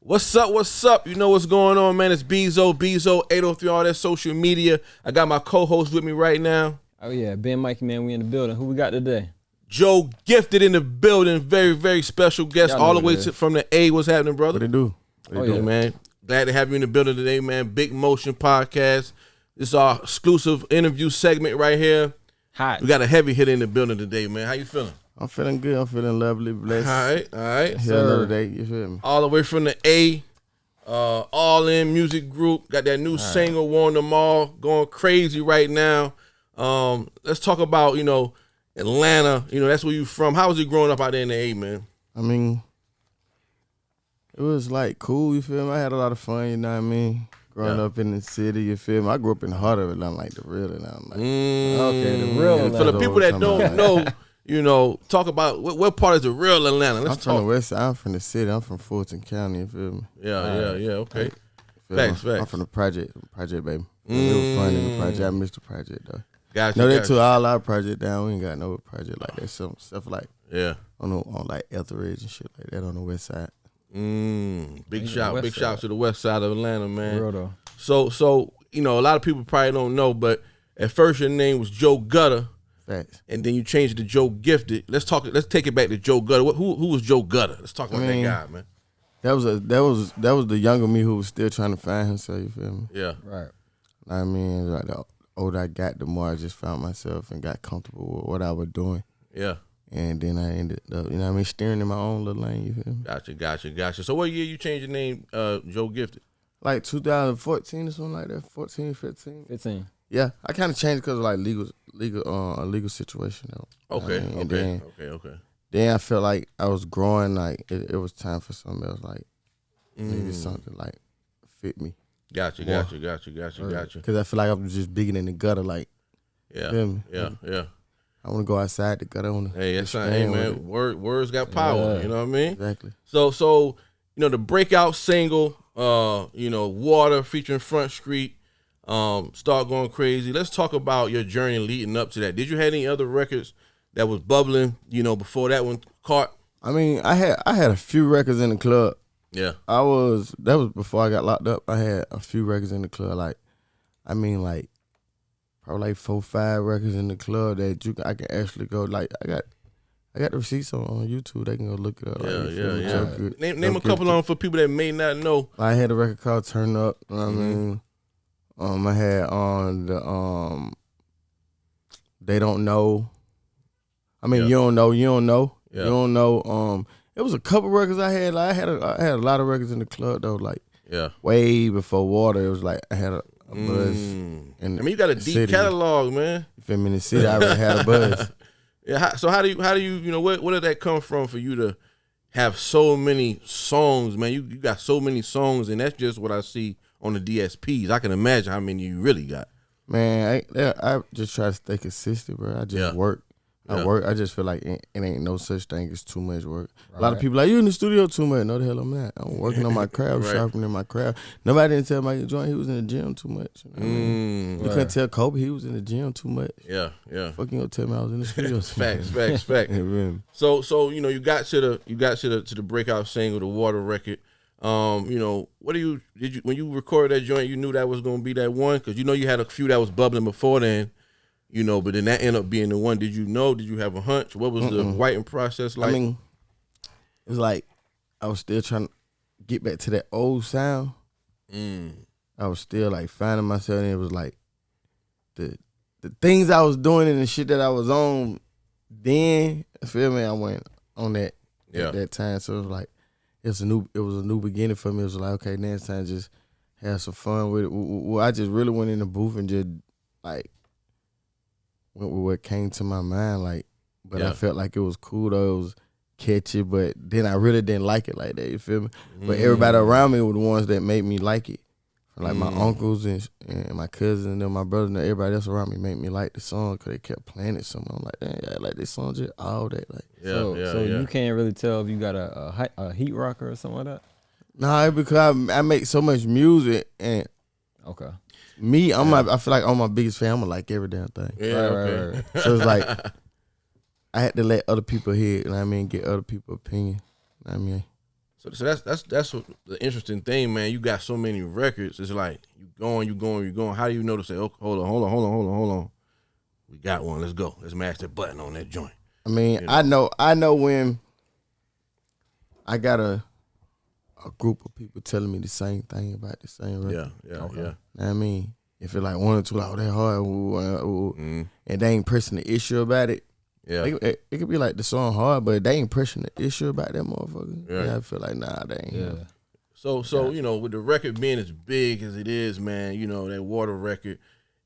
What's up? What's up? You know what's going on, man. It's Bezo 803, all that social media. I got my co-host with me right now. Oh, yeah. Ben Mikey, man. We in the building. Who we got today? Joe Gifted in the building. Very, very special guest all the way from the A. What's happening, brother? What it do? Yeah, man. Glad to have you in the building today, man. Big Motion Podcast. This is our exclusive interview segment right here. Hot. We got a heavy hitter in the building today, man. How you feeling? I'm feeling good. I'm feeling lovely, blessed. All right. Here another day, you feel me? All the way from the A, All In Music Group. Got that new single, Warn Them All, going crazy right now. Let's talk about, Atlanta. That's where you from. How was it growing up out there in the A, man? I mean, it was like cool, you feel me? I had a lot of fun, you know what I mean? Growing up in the city, you feel me? I grew up in the heart of Atlanta, like the real Atlanta. Like, Okay, the real And for the people that don't know, talk about what part is the real Atlanta. I'm from the west side. I'm from the city. I'm from Fulton County, you feel me? Yeah, okay. Facts. Facts. I'm from the project baby. It was fun in the project. I missed the project, though. Gotcha. No, they took all our project down. We ain't got no project like that. Some stuff like on like Etheridge and shit like that on the west side. Big shout to the west side of Atlanta, man. Real though. So a lot of people probably don't know, but at first your name was Joe Gutter. Facts. And then you changed it to Joe Gifted. Let's take it back to Joe Gutter. Who was Joe Gutter? Let's talk about that guy, man. That was the younger me who was still trying to find himself, you feel me? Yeah. Right. I mean, like the older I got, the more I just found myself and got comfortable with what I was doing. Yeah. And then I ended up, steering in my own little lane, you feel me? Gotcha. So what year you changed your name, Joe Gifted? Like 2014 or something like that, 14, 15. 15. Yeah, I kind of changed because of like legal situation though. Okay, I mean, okay. Then I felt like I was growing, like it was time for something else, like maybe something like fit me. Gotcha. Because I feel like I'm just bigger than the gutter, like. Yeah, feel me? yeah. I want to go outside the gutter. That's right. Hey, man, words got power. Yeah. You know what I mean? Exactly. So the breakout single, Water featuring Front Street, start going crazy. Let's talk about your journey leading up to that. Did you have any other records that was bubbling, before that one caught? I mean, I had a few records in the club. Yeah. That was before I got locked up. I had a few records in the club, probably like 4, 5 records in the club that I can actually go, like, I got the receipts on YouTube. They can go look it up. Yeah. Name a couple of them for people that may not know. I had a record called Turn Up. You know what I mean? I had on the They Don't Know. I mean, You Don't Know. Yeah. You Don't Know. It was a couple records I had. Like, I had a lot of records in the club though. Like, way before Water, it was like I had a buzz. You got a deep catalog, man. You feel me? In the city, I already had a buzz. Yeah. So how do you where did that come from for you to have so many songs, man? You got so many songs, and that's just what I see on the DSPs. I can imagine how many you really got. Man, I just try to stay consistent, bro. I just work. I work. I just feel like it ain't no such thing as too much work. Right. A lot of people like, you in the studio too much. No, the hell I'm not. I'm working on my craft, sharpening my craft. Nobody didn't tell my joint he was in the gym too much. You know what I mean? You couldn't tell Kobe he was in the gym too much. Yeah. Fuck, you gonna tell me I was in the studio? Facts. So you got to the breakout single, the Water record. What when you recorded that joint, you knew that was gonna be that one? Because you had a few that was bubbling before then. But then that ended up being the one. Did you know? Did you have a hunch? What was the writing process like? I mean, it was like I was still trying to get back to that old sound. I was still like finding myself, and it was like the things I was doing and the shit that I was on then. Feel me? I went on that at that time, so it was like it was a new beginning for me. It was like, okay, next time just have some fun with it. Well, I just really went in the booth and just like. Went with what came to my mind, but I felt like it was cool though. It was catchy, but then I really didn't like it like that. You feel me? But everybody around me were the ones that made me like it. Like my uncles and my cousins and then my brother and everybody else around me made me like the song because they kept playing it. So I'm like, dang, I like this song just all day. Like, so you can't really tell if you got a heat rocker or something like that. Nah, because I make so much music and okay. Me, I feel like I'm my biggest fan. I'm gonna like every damn thing. Yeah, right. So it's like I had to let other people hear it, get other people's opinion. So that's what the interesting thing, man. You got so many records. It's like you going. How do you know to say, oh, hold on. We got one. Let's go. Let's mash that button on that joint. I mean, I know when I got a group of people telling me the same thing about the same record. Yeah. You know what I mean? If it's like one or two, like, oh, that hard, and they ain't pressing the issue about it. Yeah. It could be like the song hard, but they ain't pressing the issue about that motherfucker. Yeah, I feel like, nah, they ain't. Yeah. So you know, with the record being as big as it is, man, you know, that Water record,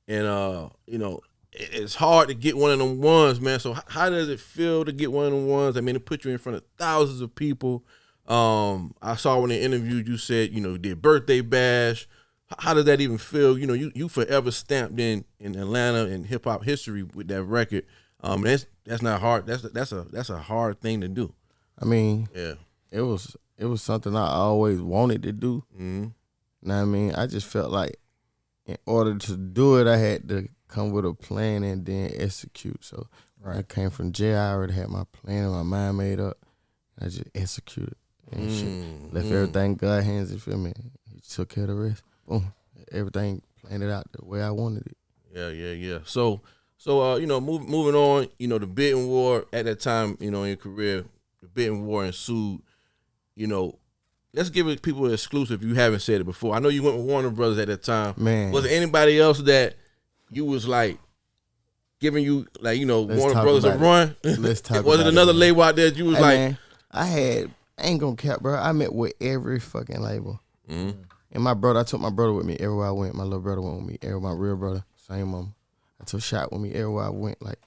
and you know, it's hard to get one of them ones, man. So how does it feel to get one of them ones? I mean, it put you in front of thousands of people. I saw when they interviewed you said, you know, you did Birthday Bash. How does that even feel? You know, you forever stamped in Atlanta and hip hop history with that record. That's not hard. That's a hard thing to do. I mean, yeah, it was something I always wanted to do. Mm-hmm. You know what I mean? I just felt like in order to do it, I had to come with a plan and then execute. So I came from jail. I already had my plan and my mind made up. I just executed and shit. Left everything in God's hands. You feel me? He took care of the rest. Boom. Everything planned it out the way I wanted it. Yeah. So you know, moving on. You know, the bidding war at that time. You know, in your career, the bidding war ensued. You know, let's give it people an exclusive. If you haven't said it before, I know you went with Warner Brothers at that time. Man, was there anybody else that you was like giving you, like, you know, Let's Warner Brothers a run? Let's talk. Was it another label out there that you was like? Man, I ain't gonna cap, bro. I met with every fucking label. Mm-hmm. And I took my brother with me everywhere I went. My little brother went with me. Everywhere, my real brother, same mama. I took Shot with me everywhere I went. Like,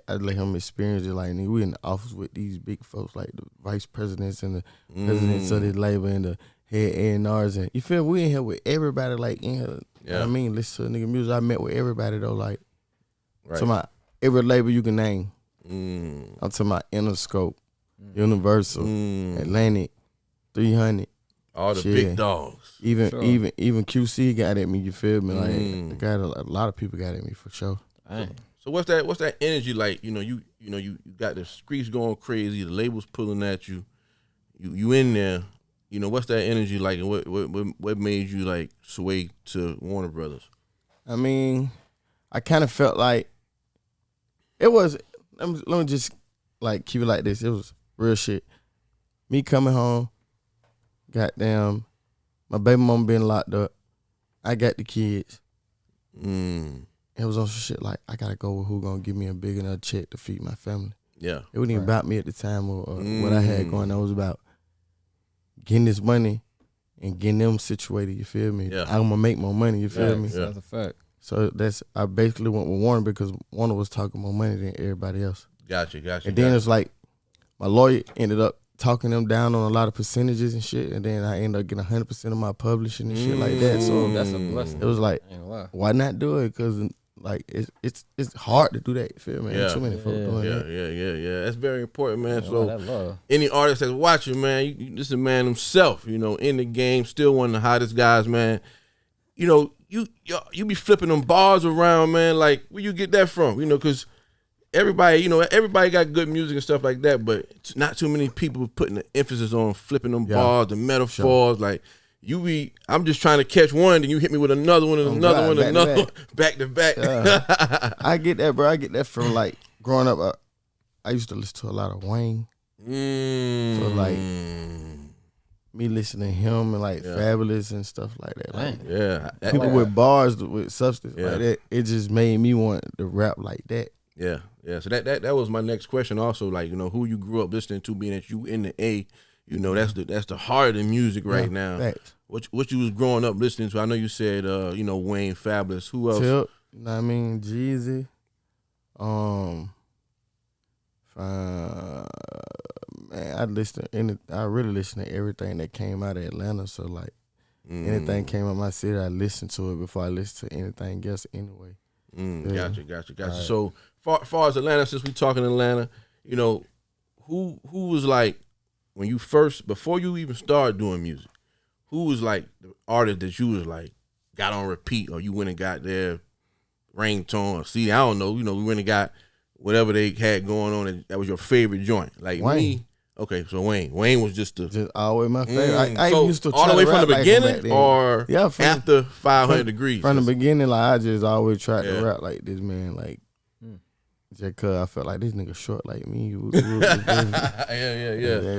I let him experience it. Like, we in the office with these big folks, like the vice presidents and the presidents of the label and the head A&Rs. And you feel me? We in here with everybody, like, in here. You know what I mean? Listen to nigga music. I met with everybody, though, like, to my every label you can name. I'm talking about Interscope, Universal, Atlantic, 300. All the big dogs. Even QC got at me, you feel me? Like, a lot of people got at me for sure. Dang. So what's that energy like? You know, you got the streets going crazy, the labels pulling at you. You in there. You know, what's that energy like, and what made you like sway to Warner Brothers? I mean, I kind of felt like it was. Let me just like keep it like this. It was real shit. Me coming home, goddamn, my baby mama being locked up. I got the kids. It was on some shit like, I gotta go with who gonna give me a big enough check to feed my family. Yeah, it wasn't even about me at the time or what I had going on. It was about getting this money and getting them situated. You feel me? Yeah, I'm gonna make more money. You feel me? That's a fact. So I basically went with Warner because Warner was talking more money than everybody else. Gotcha. And then it's like my lawyer ended up talking them down on a lot of percentages and shit, and then I ended up getting 100% of my publishing and shit like that. So that's a blessing. It was like, why not do it? Because like it's hard to do that. You feel me? Yeah. Too many folks doing that. Yeah. That's very important, man. Yeah, so any artist that's watching, man, this is a man himself. You know, in the game, still one of the hottest guys, man. You know, you be flipping them bars around, man. Like, where you get that from? You know, because everybody got good music and stuff like that, but not too many people putting the emphasis on flipping them bars, the metaphors. Like, I'm just trying to catch one, then you hit me with another one and another one, another one, back to back. I get that, bro. I get that from like growing up. I used to listen to a lot of Wayne. So like me listening to him and like Fabulous and stuff like that. Like, people with bars with substance like that. It just made me want to rap like that. Yeah. So that was my next question. Also, like, you know, who you grew up listening to, being that you in the A. You know, that's the heart of the music right now. Thanks. What you was growing up listening to? I know you said, you know, Wayne, Fabulous. Who else? Tip, you know what I mean? Jeezy. Man, I really listen to everything that came out of Atlanta. So like, anything came out of my city, I listened to it before I listened to anything else anyway. Gotcha. Right. So far as Atlanta, since we talking Atlanta, you know, who was like, when you first, before you even started doing music, who was like the artist that you was like got on repeat, or you went and got their ringtone or CD? I don't know. You know, we went and got whatever they had going on, and that was your favorite joint. Like Wayne. me, Okay, so Wayne was just always my favorite. I so used to all the way from the beginning, or after 500 from, Degrees. From the beginning, like I just always tried to rap like this, man. Like just cause I felt like this nigga short like me. Yeah.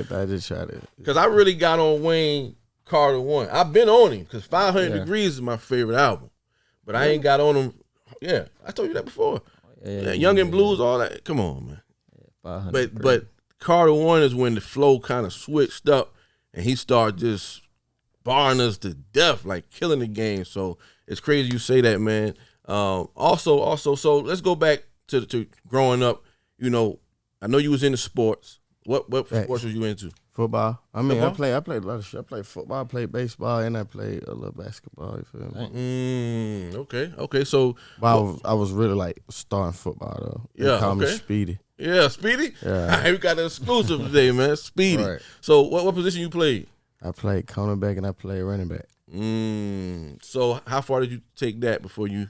I just tried to. Cause I really got on Wayne Carter 1. I've been on him because 500 Degrees is my favorite album, but I ain't got on him. Yeah, I told you that before. Young and Blues, all that. Come on, man. But Carter 1 is when the flow kind of switched up and he started just barring us to death, like killing the game. So it's crazy you say that, man. Also, so let's go back to growing up. You know, I know you was into sports. What sports was you into? Football. I mean, I played a lot of shit. I played football, I played baseball, and I played a little basketball. You feel me? Okay. So, but I was really like starting football though. They call me Speedy. Yeah, Speedy. Yeah, we got an exclusive today, man. Speedy. Right. So, what position you played? I played cornerback and I played running back. So, how far did you take that before you?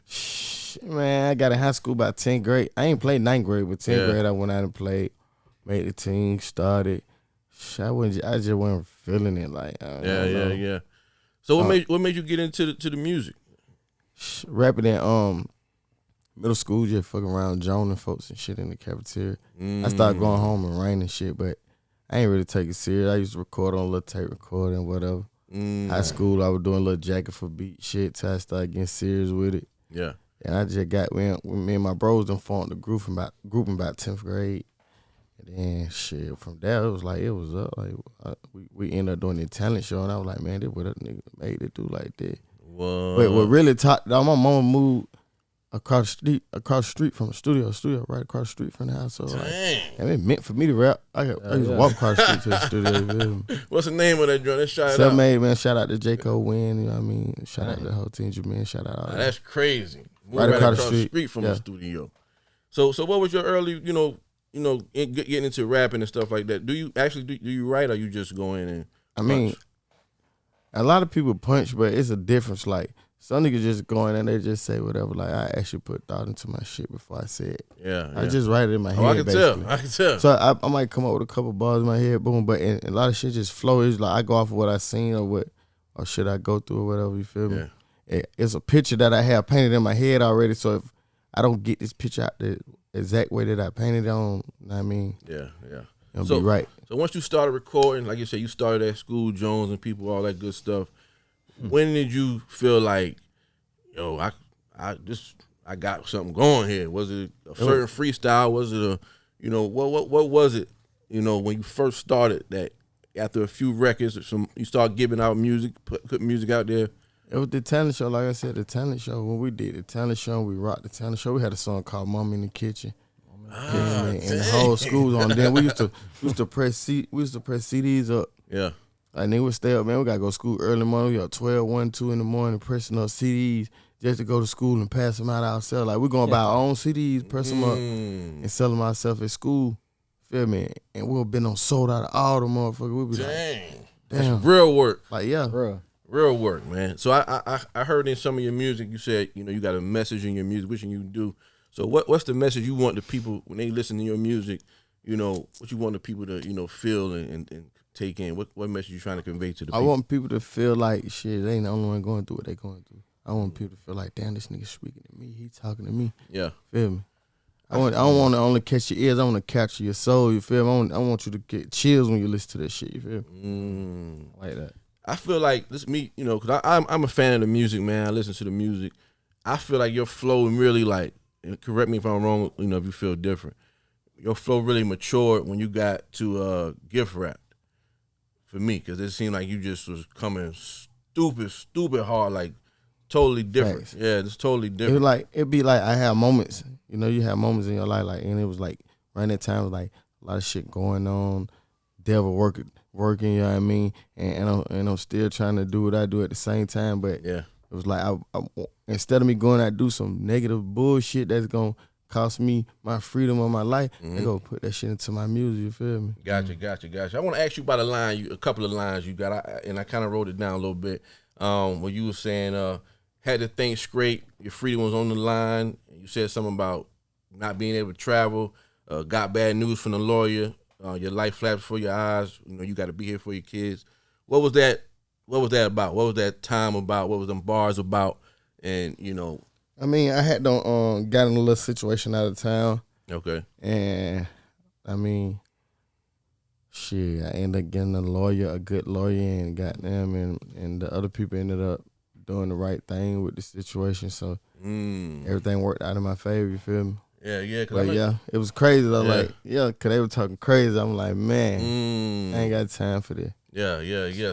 Man, I got in high school about 10th grade. I ain't played 9th grade, but 10th grade I went out and played, made the team, started. I just wasn't feeling it. Like yeah. So what made you get into the music? Rapping in middle school, just fucking around joning folks and shit in the cafeteria. I started going home and writing and shit, but I ain't really take it serious. I used to record on a little tape recorder and whatever. High school, I was doing a little jacket for beat shit till I started getting serious with it. Yeah. And I just got me and my bros done formed the group in about 10th grade. And then shit, from there it was up. Like we ended up doing the talent show, and I was like, man, this what a nigga made it do like that. But what really taught, my mama moved across the street from the studio right across the street from the house. So like, and it meant for me to rap. I used to walk across the street to the studio. What's the name of that joint? Let's shout it out. Self-made, man. Shout out to J. Cole Wynn, you know what I mean? Shout out to the whole team, Jermaine. Shout out all that. That's crazy. Right across the street from the studio. So what was your early, getting into rapping and stuff like that? Do you write, or you just go in and I mean, a lot of people punch, but it's a difference. Like, some niggas just go in and they just say whatever. Like, I actually put thought into my shit before I say it. Yeah. I just write it in my head. I can tell. So I might come up with a couple bars in my head, boom, but a lot of shit just flows. Like, I go off of what I seen or shit I go through or whatever, you feel me? It's a picture that I have painted in my head already, so if I don't get this picture out the exact way that I painted it on, you know what I mean? Yeah. It'll be right. So once you started recording, like you said, you started at School Jones and people, all that good stuff. When did you feel like, yo, I got something going here? Was it a certain freestyle? Was it what was it? When you first started that after a few records, you start giving out music, putting music out there? It was the talent show, like I said, the talent show. When we did the talent show, we rocked the talent show. We had a song called "Mama in the Kitchen," and the whole school was on. Then we used to press CDs up. Yeah, like nigga would stay up, man. We gotta go to school early morning. We got 12, 1, 2 in the morning, pressing up CDs just to go to school and pass them out ourselves. Like we're gonna buy our own CDs, press them up, and sell them ourselves at school. Feel me? And we've been on sold out of all the motherfuckers. We'll be damn, that's real work. Like yeah, bro. Real work, man. So I heard in some of your music, you said, you got a message in your music, which you do. So what's the message you want the people, when they listen to your music, what you want the people to, feel and take in? What message you trying to convey to the people? I want people to feel like, shit, they ain't the only one going through what they going through. I want people to feel like, damn, this nigga speaking to me. He talking to me. Yeah. Feel me? I don't want to only catch your ears. I want to capture your soul. You feel me? I want you to get chills when you listen to that shit. You feel me? Like that. I feel like this me, because I'm a fan of the music, man. I listen to the music. I feel like your flow really correct me if I'm wrong, if you feel different. Your flow really matured when you got to gift wrap. For me, because it seemed like you just was coming stupid hard, like totally different. Thanks. Yeah, it's totally different. It'd be like I have moments, you have moments in your life, like, and it was like right at times like a lot of shit going on, devil working, you know what I mean? And I'm still trying to do what I do at the same time, but yeah, it was like I instead of me going out and do some negative bullshit that's gonna cost me my freedom of my life, I go put that shit into my music, you feel me? Gotcha. I want to ask you about a couple of lines you got, and I kind of wrote it down a little bit, where you were saying, had to think straight, your freedom was on the line, and you said something about not being able to travel, got bad news from the lawyer, your life flashed before your eyes. You know, you got to be here for your kids. What was that? What was that about? What was that time about? What was them bars about? And you know, I mean, I had got in a little situation out of town. Okay. And I mean, shit, I ended up getting a good lawyer, and goddamn, and the other people ended up doing the right thing with the situation. So everything worked out in my favor. You feel me? Yeah. But it was crazy though. Like, cause they were talking crazy. I'm like, man, I ain't got time for this. Yeah.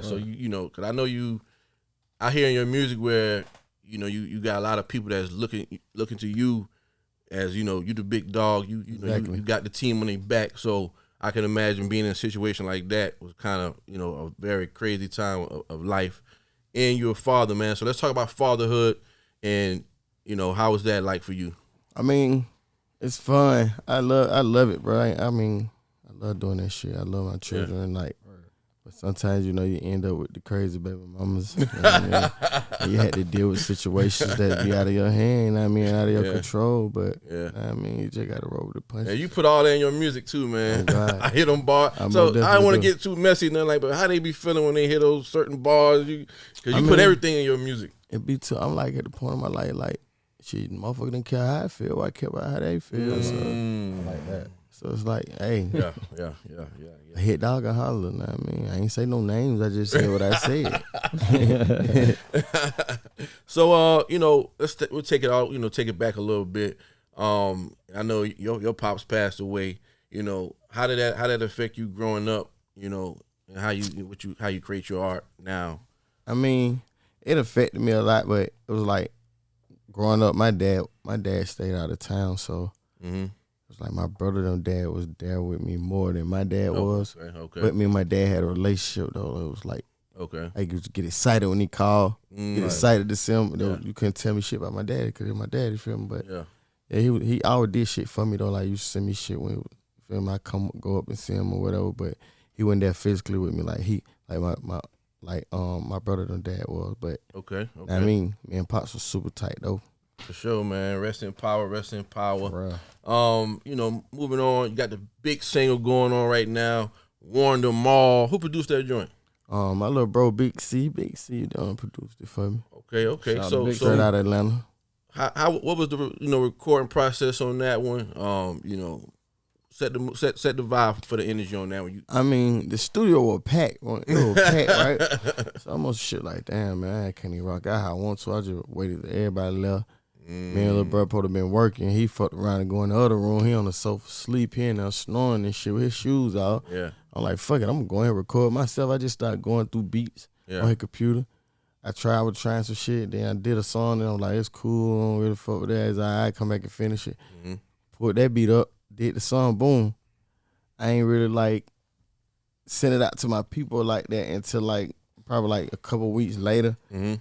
So you know, cause I know I hear in your music where you know you got a lot of people that's looking to you as, you know, you the big dog. You Exactly. you got the team on their back. So I can imagine being in a situation like that was kind of, you know, a very crazy time of life. And you're a father, man. So let's talk about fatherhood and, you know, how was that like for you? I mean, it's fun. I love it, bro. I mean, I love doing that shit. I love my children. Like, but sometimes, you know, you end up with the crazy baby mamas. You know what I mean? And you had to deal with situations that be out of your hand. I mean, out of your control. But I mean, you just gotta roll with the punches. Yeah, you put all that in your music too, man. Oh, God. I hit them bars. So I don't want to get too messy, nothing like. But how they be feeling when they hit those certain bars? Because you put everything in your music. It be too. I'm like at the point of my life, like, shit, motherfucker didn't care how I feel. I care about how they feel. So I like that. So it's like, hey, yeah. I hit dog and holler. Know what I mean, I ain't say no names. I just said what I said. So you know, we'll take it out. You know, take it back a little bit. I know your pops passed away. You know, how did that affect you growing up? You know, and how you create your art now? I mean, it affected me a lot, but it was like growing up. My dad stayed out of town, so. It's like my brother and dad was there with me more than my dad was. Okay. But me and my dad had a relationship though. It was like, I used to get excited when he called. Get excited to see him. You couldn't tell me shit about my dad because it's my dad. You feel me? But he always did shit for me though. Like, he used to send me shit when, you feel me, I go up and see him or whatever. But he wasn't there physically with me like my brother and dad was. But okay. I mean, me and Pops was super tight though. For sure, man. Rest in power. Bruh. You know, moving on, you got the big single going on right now, Warren the Mall. Who produced that joint? My little bro, Big C done produced it for me. Okay. So straight out of Atlanta. What was the recording process on that one? You know, set the vibe for the energy on that one. I mean, the studio was packed. It was packed, right? So I'm almost shit like, damn, man, I can't even rock out how I want to. I just waited till everybody left. Me and little brother supposed to been working. He fucked around and go in the other room. He on the sofa sleep here and there snoring and shit with his shoes out. Yeah. I'm like, fuck it, I'm gonna go ahead and record myself. I just started going through beats on his computer. I was trying some shit. Then I did a song and I'm like, it's cool. I don't really fuck with that. It's all right, come back and finish it. Put that beat up, did the song, boom. I ain't really like sent it out to my people like that until like probably like a couple weeks later. And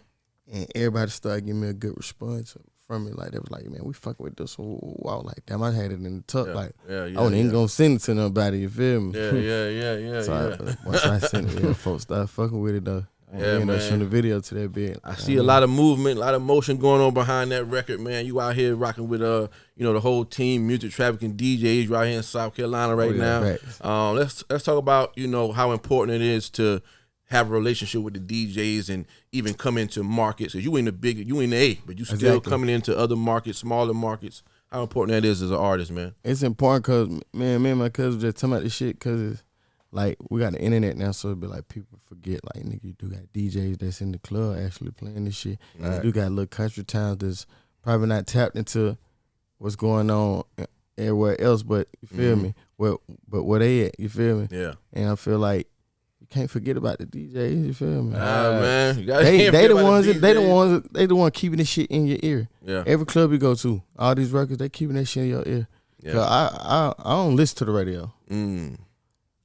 everybody started giving me a good response from me. Like, they was like, man, we fucking with this. I was like, damn, I had it in the tuck. I wasn't even gonna send it to nobody, you feel me? Yeah. So once I sent it, folks started fucking with it though. And man, showing the video to that bit. I see a lot of movement, a lot of motion going on behind that record, man. You out here rocking with you know, the whole team, Music Trafficking DJs right here in South Carolina right now. Let's talk about, you know, how important it is to have a relationship with the DJs and even come into markets. So you in the A, but you still coming into other markets, smaller markets. How important that is as an artist, man. It's important because, man, me and my cousin just talking about this shit because it's like, we got the internet now, so it be like people forget, like, nigga, you do got DJs that's in the club actually playing this shit. You do got little country towns that's probably not tapped into what's going on everywhere else, but you feel me? But where they at, you feel me? Yeah. And I feel like you can't forget about the DJs, you feel me? Man. They the ones keeping this shit in your ear. Yeah. Every club you go to, all these records, they keeping that shit in your ear. Yeah. I don't listen to the radio.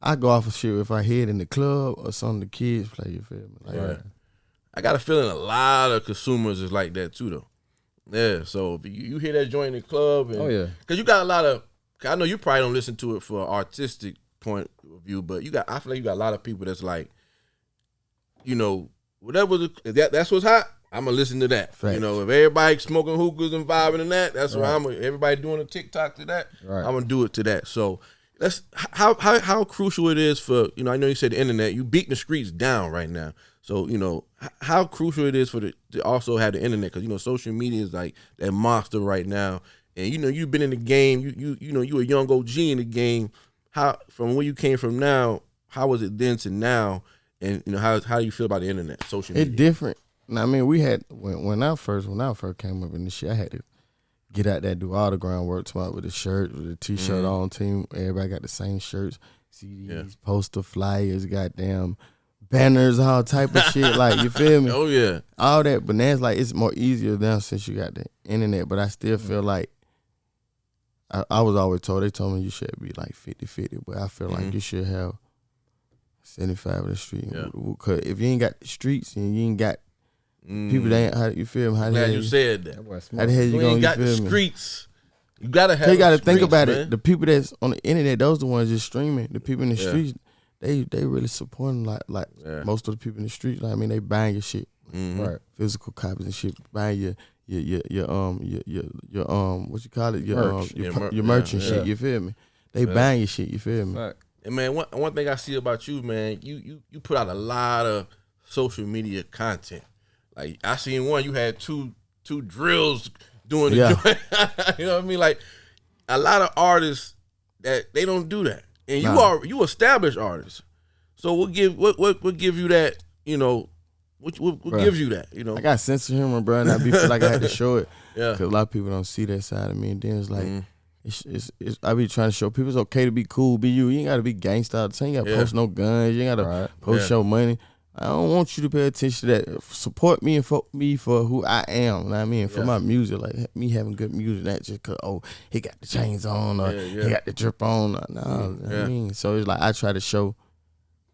I go off of shit if I hear it in the club or something the kids play, you feel me? Like, I got a feeling a lot of consumers is like that too, though. Yeah, so if you hear that joint in the club, and, because you got a lot of, I know you probably don't listen to it for an artistic point of view, but I feel like you got a lot of people that's like, you know, whatever that's what's hot, I'm gonna listen to that. Facts. You know, if everybody smoking hookahs and vibing and that's why everybody doing a TikTok to that, I'm gonna do it to that. So how crucial it is for, I know you said the internet. You beating the streets down right now. So, how crucial it is to also have the internet, because, social media is like that monster right now. And, you've been in the game. You a young OG in the game. How, from where you came from now, how was it then to now? And, how do you feel about the internet, social media? It's different. I mean, we had, when I first came up in this shit, I had to get out there, do all the groundwork, with the shirt, with the T-shirt on, team. Everybody got the same shirts, CDs, poster flyers, goddamn banners, all type of shit. Like, you feel me? Oh yeah, all that. But now it's more easier now since you got the internet. But I still feel like I was always told. They told me you should be like 50-50, but I feel like you should have 75 of the street. Cause if you ain't got the streets and you ain't got people that ain't, how you feel me? How glad you said that. How the hell you gonna got the streets? You gotta have. You gotta think about it. The people that's on the internet, those the ones just streaming. The people in the streets, they really supporting like most of the people in the streets. Like, I mean, they buying your shit, right? Physical copies and shit. Buying your what you call it? Your merch and shit. You feel me? They buying your shit. You feel me? Right. And man, one thing I see about you, man, you put out a lot of social media content. Like, I seen one, you had two drills doing the joint. You know what I mean? Like, a lot of artists that they don't do that, and you established artists. So what give you that? What gives you that? I got sense of humor, bro, and I feel like I had to show it. Because a lot of people don't see that side of me, and then it's like. It's I be trying to show people it's okay to be cool, be you. You ain't gotta be gangsta all the time. You ain't gotta post no guns. You ain't gotta post your money. I don't want you to pay attention to that. Support me and fuck me for who I am. You know what I mean? For my music, like me having good music, not just cause he got the chains on or he got the drip on. No, I mean, so it's like I try to show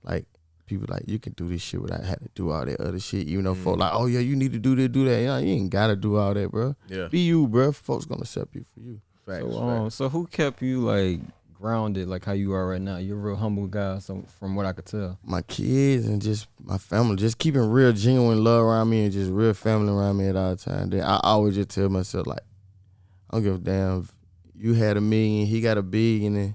like people like you can do this shit without having to do all that other shit. Even though folks like, oh yeah, you need to do this, do that. You ain't gotta do all that, bro. Yeah. Be you, bro. Folks gonna accept you for you. Facts. So who kept you like grounded, like how you are right now? You're a real humble guy, so from what I could tell. My kids and just my family, just keeping real genuine love around me and just real family around me at all times. Then I always just tell myself like, I don't give a damn if you had $1 million, he got $1 billion, and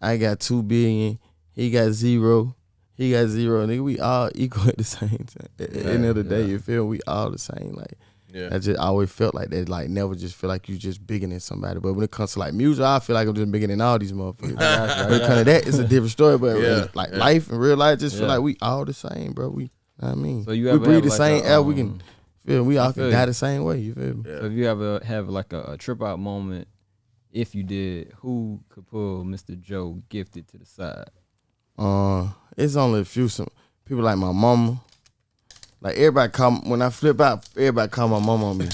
I got $2 billion, he got 0, he got 0. Nigga, we all equal at the same time. At the end of the day, you feel we all the same. Like. Yeah. I just always felt like that, like never just feel like you just bigger than somebody. But when it comes to like music, I feel like I'm just bigger than all these motherfuckers. When it comes to that, it's a different story. But life and real life, just feel like we all the same, bro. We, I mean, so you we breathe the like same air. We can feel we all can die the same way. You feel me? So if you ever have like a trip out moment, if you did, who could pull Mr. Joe Gifted to the side? It's only a few. Some people like my mama. Like everybody when I flip out, everybody call my mama on me.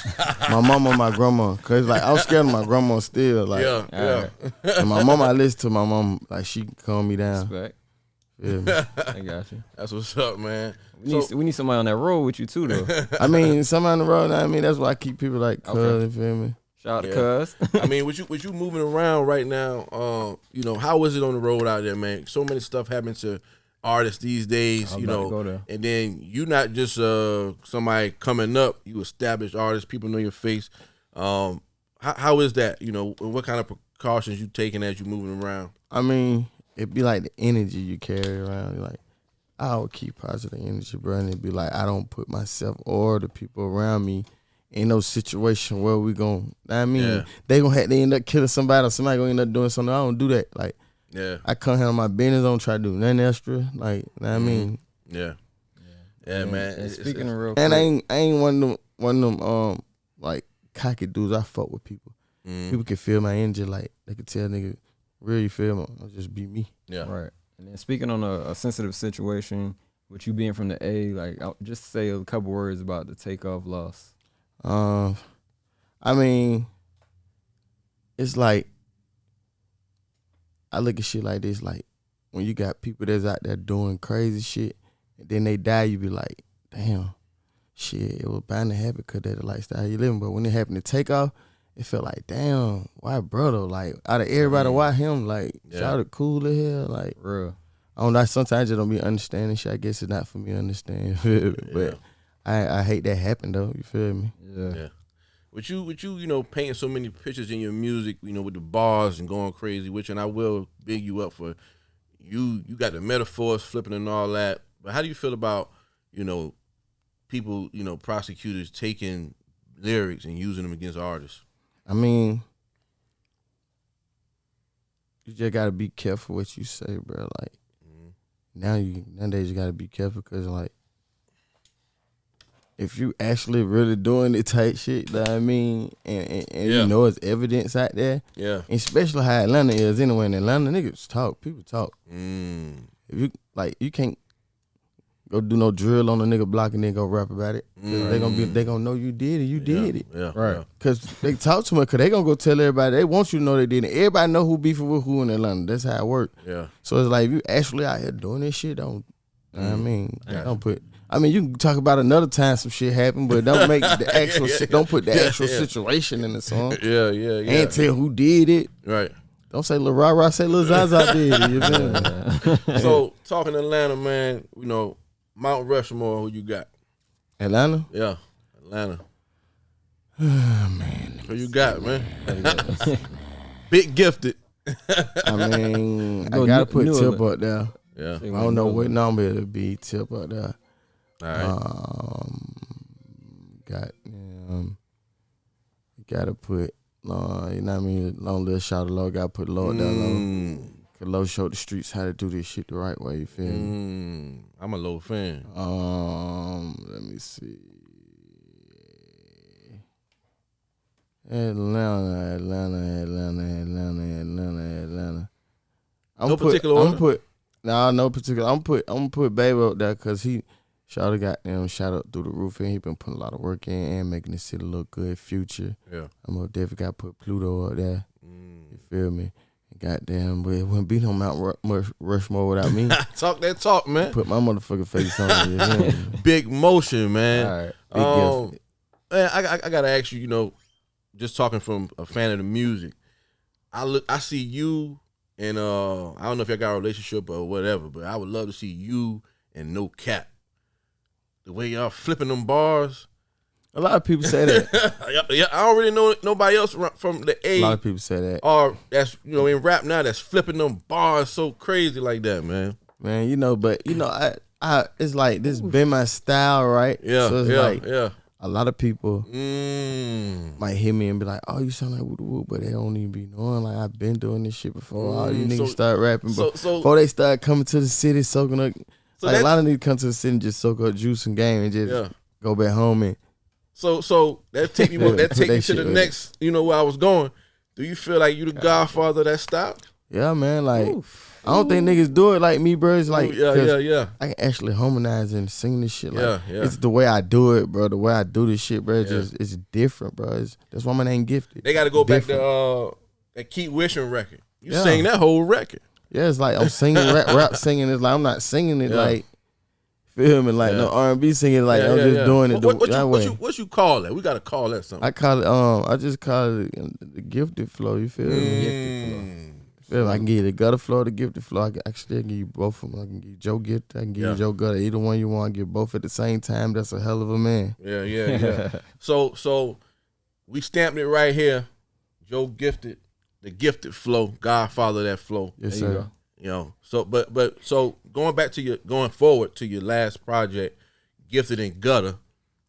My mama, my grandma. Cause like I'm scared of my grandma still. Like and my mama, I listen to my mom, like she can calm me down. Respect. Yeah. I got you. That's what's up, man. We need somebody on that road with you too though. I mean, somebody on the road, I mean, that's why I keep people like cuz, you feel me? Shout out to cuz. I mean, with you moving around right now, how is it on the road out there, man? So many stuff happens to artists these days, and then you not just somebody coming up, you established artists, people know your face. How is that? What kind of precautions you taking as you moving around? I mean, it'd be like the energy you carry around. You're like, I would keep positive energy, bro, and it'd be like I don't put myself or the people around me in no situation where we gon', I mean, they end up killing somebody or somebody gonna end up doing something. I don't do that. Like, I come handle my business. Don't try to do nothing extra. Like, I mean, yeah, man. And speaking of real, and I ain't one of them like cocky dudes. I fuck with people. People can feel my energy. Like they can tell nigga, real, you feel me? I'll just be me. Yeah, right. And then speaking on a sensitive situation, with you being from the A, like I'll just say a couple words about the Takeoff loss. I mean, it's like. I look at shit like this, like when you got people that's out there doing crazy shit, and then they die, you be like, damn, shit, it was bound to happen because that's the lifestyle you living. But when it happened to Takeoff, it felt like, damn, why brother? Like out of everybody, why him? Like, shout out cool as hell, like real. I don't know. Sometimes I just don't be understanding shit. I guess it's not for me to understand, but I hate that happened though. You feel me? Yeah. with you, painting so many pictures in your music, with the bars and going crazy, and I will big you up for you got the metaphors flipping and all that. But how do you feel about, people, prosecutors taking lyrics and using them against artists? I mean, you just gotta be careful what you say, bro. Like nowadays you gotta be careful because like if you actually really doing the type shit, that I mean, and it's evidence out there, and especially how Atlanta is anyway. In Atlanta, niggas talk, people talk. If you can't go do no drill on a nigga block and then go rap about it. They gonna know you did it. You did it. Yeah. Right. Cause they talk too much. Cause they gonna go tell everybody. They want you to know they did it. Everybody know who beefing with who in Atlanta. That's how it work. Yeah. So it's like if you actually out here doing this shit, don't. I mean, don't put. I mean, you can talk about another time some shit happened, but don't make the actual shit. Don't put the actual situation in the song. Yeah. And tell who did it. Right. Don't say Lil Rah, say Lil Zaza did it. You feel me? So talking Atlanta, man, Mount Rushmore, who you got? Atlanta? Yeah, Atlanta. Man. Who you got, man? Big Gifted. I mean, I gotta put Tip up there. Yeah. I don't know what number it'll be. Tip up there. All right. Gotta put, you know what I mean? Long Little Shot of Low. Gotta put Lord down low. Cause Low showed the streets how to do this shit the right way. You feel me? I'm a Low fan. Let me see. Atlanta. No particular order? No particular. I'm gonna put Baby up there because he got shot up through the roof and he been putting a lot of work in and making the city look good. Future. Yeah. I'm gonna definitely got to put Pluto up there. You feel me? Goddamn, but it wouldn't be no Mount Rushmore without me. Talk that talk, man. Put my motherfucking face on it. Big Motion, man. All right. Man, I gotta ask you, just talking from a fan of the music, I see you and I don't know if y'all got a relationship or whatever, but I would love to see you and No Cap. The way y'all flipping them bars. A lot of people say that. Yeah, I don't really know nobody else from the A. A lot of people say that. Or that's in rap now that's flipping them bars so crazy like that, man. Man, but I it's like this been my style, right? Yeah. So it's a lot of people might hear me and be like, "Oh, you sound like Woo Woo," but they don't even be knowing like I've been doing this shit before. All these niggas start rapping, but before they start coming to the city, soaking up. A lot of niggas come to the city and just soak up juice and game and just go back home and. So that take me to the next, where I was going. Do you feel like you the godfather of that style? Yeah, man. Like I don't think niggas do it like me, bro. It's like yeah. I can actually harmonize and sing this shit. Like, it's the way I do it, bro. The way I do this shit, bro. It's different, bro. That's why my name Gifted. They got to go back to that Keep Wishing record. You sang that whole record. Yeah, it's like I'm singing rap singing. It's like I'm not singing it like. Feel me? Like no R&B singing. Like I'm just doing it that way. What you call that? We gotta call that something. I call it. I just call it the gifted flow. You feel me? Gifted flow. Feel me? I can give you the gutter flow, the gifted flow. I can still give you both of them. I can give you Joe Gift. I can give you Joe Gutter. Either one you want. Give both at the same time. That's a hell of a man. Yeah. So we stamped it right here. Joe Gifted, the gifted flow, godfather of that flow. Yes, sir. So going forward to your last project, Gifted and Gutter,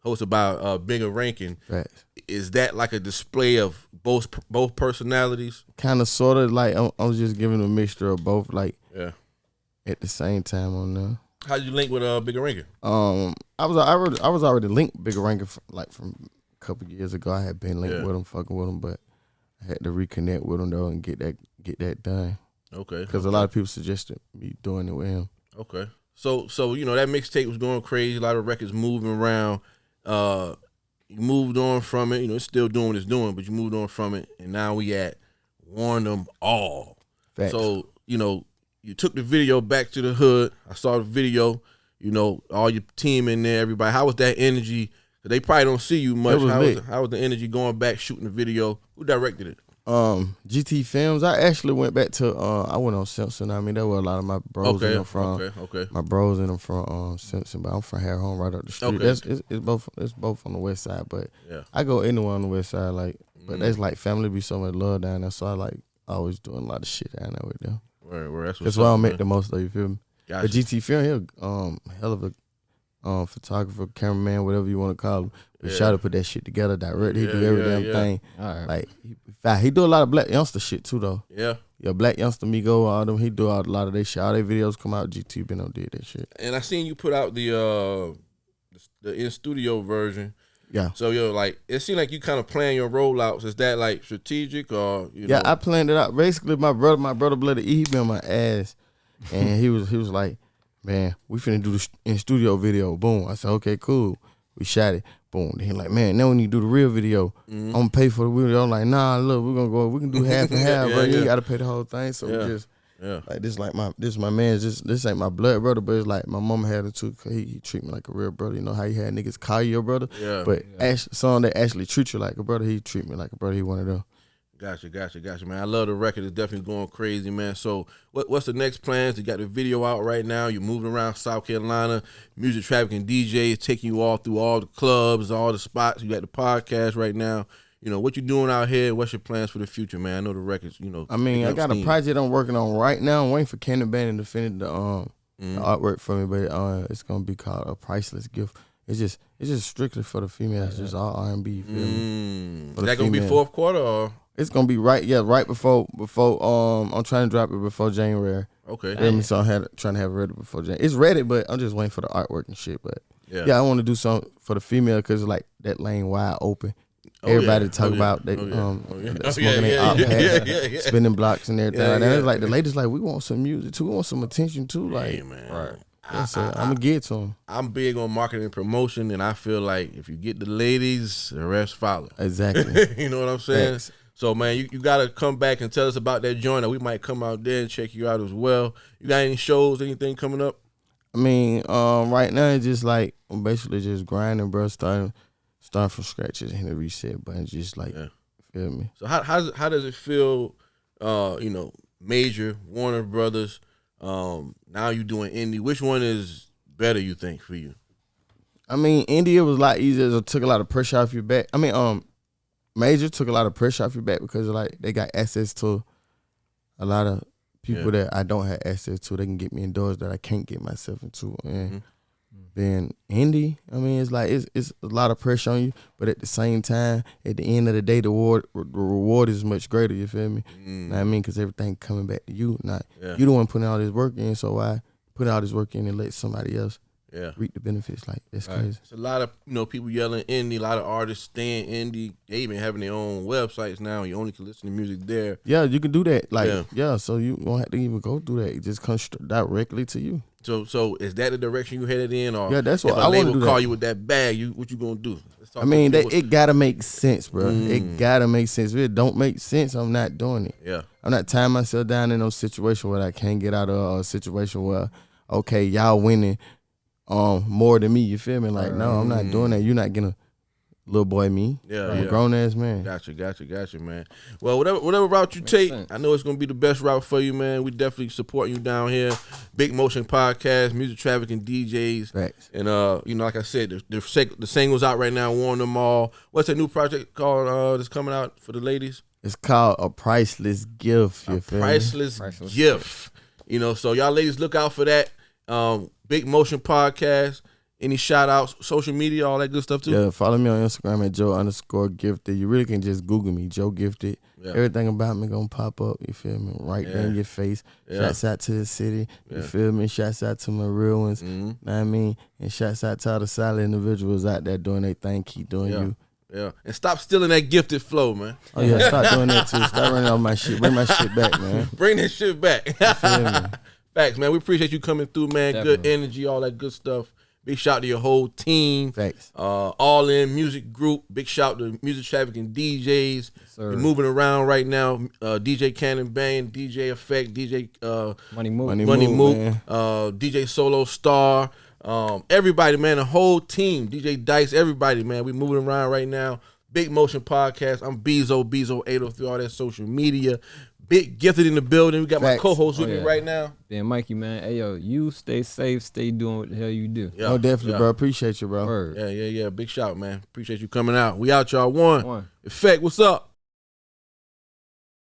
hosted by Bigger Rankin. Right. Is that like a display of both personalities? Kind of, sort of. Like I was just giving a mixture of both. Like at the same time on there. How did you link with Bigger Rankin? I was already linked Bigger Rankin from a couple years ago. I had been linked with him, fucking with him, but I had to reconnect with him though and get that done. Okay. Because a lot of people suggested me doing it with him. Okay. So that mixtape was going crazy. A lot of records moving around. You moved on from it. It's still doing what it's doing, but you moved on from it, and now we at Warn Them All. Facts. So you took the video back to the hood. I saw the video. All your team in there, everybody. How was that energy? They probably don't see you much. How was the energy going back shooting the video? Who directed it? GT Films. I actually went back to I went on Simpson. I mean, there were a lot of my bros in them from. Okay. My bros in them from Simpson, but I'm from Hare Home, right up the street. Okay. It's both on the west side, but yeah. I go anywhere on the west side, like. But that's like family be so much love down there, so I like always doing a lot of shit down there with them. Right, that's why I make the most of it, you feel me? Gotcha. But GT Film, he hell of a photographer, cameraman, whatever you want to call him. He try to put that shit together, direct. He do every damn thing. All right. Like he do a lot of Black Youngster shit too, though. Yeah. Yeah, Black Youngster, Migo, all them. He do a lot of their shit. All their videos come out. GT been on did that shit. And I seen you put out the in studio version. Yeah. So like it seemed like you kind of plan your rollouts. Is that like strategic or you know? I I planned it out. Basically, my brother Bloody E, he been on my ass, and he was like, man, we finna do the in studio video. Boom. I said, okay, cool. We shot it. Boom. Then he like, man, now we need to do the real video. I'm gonna pay for the video. I'm like, nah, look, we can do half and half, bro. You ain't gotta pay the whole thing. So we just like this my man. This ain't my blood brother, but it's like my mama had it too. Cause he treat me like a real brother. You know how you had niggas call you your brother? Yeah. But someone that actually treat you like a brother, he treat me like a brother. He one of them. Gotcha, man. I love the record. It's definitely going crazy, man. So what's the next plans? You got the video out right now. You're moving around South Carolina. Music Trafficking DJs taking you all through all the clubs, all the spots. You got the podcast right now. You know, what you doing out here? What's your plans for the future, man? I know the records, you know. I mean, I got a project I'm working on right now. I'm waiting for Candy Bandon to finish the artwork for me, but it's going to be called A Priceless Gift. It's just strictly for the females. It's just all R&B, you feel me? Is that going to be fourth quarter or? It's gonna be right before I'm trying to drop it before January. Okay. So I'm trying to have it ready before January. It's ready, but I'm just waiting for the artwork and shit. But yeah I want to do something for the female because like that lane wide open. Everybody talk about they smoking their op hats, spinning blocks and everything. And it's like the ladies like we want some music too, we want some attention too. Like, hey, man. Right. So I'm gonna get to them. I'm big on marketing and promotion, and I feel like if you get the ladies, the rest follow. Exactly. You know what I'm saying? Thanks. So, man, you got to come back and tell us about that joint, or we might come out there and check you out as well. You got any shows, anything coming up? I mean, right now it's just like I'm basically just grinding, bro. Starting from scratch, just hitting the reset button, just like feel me. So how does it feel? Major Warner Brothers. Now you doing indie. Which one is better? You think for you? I mean, indie was a lot easier. It took a lot of pressure off your back. I mean, Major took a lot of pressure off your back because like they got access to a lot of people that I don't have access to. They can get me indoors that I can't get myself into. And then indie, I mean, it's like it's a lot of pressure on you, but at the same time, at the end of the day, the reward is much greater. You feel me? Know what I mean? Because everything coming back to you. Not you the one putting all this work in, so why put all this work in and let somebody else reap the benefits? Like that's crazy. It's a lot of people yelling indie. A lot of artists staying indie. They even having their own websites now. You only can listen to music there. Yeah, you can do that. Like so you won't have to even go through that. It just comes directly to you. So is that the direction you headed in, or that's what if a label call you with that bag, what you gonna do? I mean, it gotta make sense, bro. It gotta make sense. If it don't make sense, I'm not doing it. Yeah, I'm not tying myself down in no situation where I can't get out of, or a situation where okay, y'all winning more than me. You feel me? Like no, I'm not doing that. You're not gonna little boy me. I'm a grown ass man. Gotcha, man. Well, whatever route you take, I know it's gonna be the best route for you, man. We definitely support you down here. Big Motion Podcast, Music Trafficking DJs. Thanks. And like I said, the singles out right now, warn them all. What's that new project called that's coming out for the ladies? It's called A Priceless Gift. You feel Priceless Gift. So y'all ladies look out for that. Big Motion Podcast. Any shout outs, social media, all that good stuff too? Yeah, follow me on Instagram at Joe_Gifted. You really can just Google me, Joe Gifted. Yeah. Everything about me gonna pop up, you feel me? Right there in your face. Yeah. Shouts out to the city, you feel me? Shouts out to my real ones, know what I mean? And shouts out to all the solid individuals out there doing their thing, keep doing you. Yeah, and stop stealing that gifted flow, man. Oh yeah, stop doing that too. Stop running off my shit. Bring my shit back, man. Bring that shit back. You feel me? Facts, man. We appreciate you coming through, man. Definitely. Good energy, all that good stuff. Big shout out to your whole team. Thanks. All In Music Group. Big shout out to Music Trafficking DJs. You're moving around right now. DJ Cannon Bang, DJ Effect, DJ Money Mook, DJ Solo Star. Everybody, man, the whole team. DJ Dice, everybody, man. We moving around right now. Big Motion Podcast. I'm Bezo803, all that social media. Big Gifted in the building. We got my co-host with me right now. Ben Mikey, man. Hey, yo, you stay safe. Stay doing what the hell you do. Yeah, definitely, bro. Appreciate you, bro. Word. Yeah. Big shout, man. Appreciate you coming out. We out, y'all. One. Effect, what's up?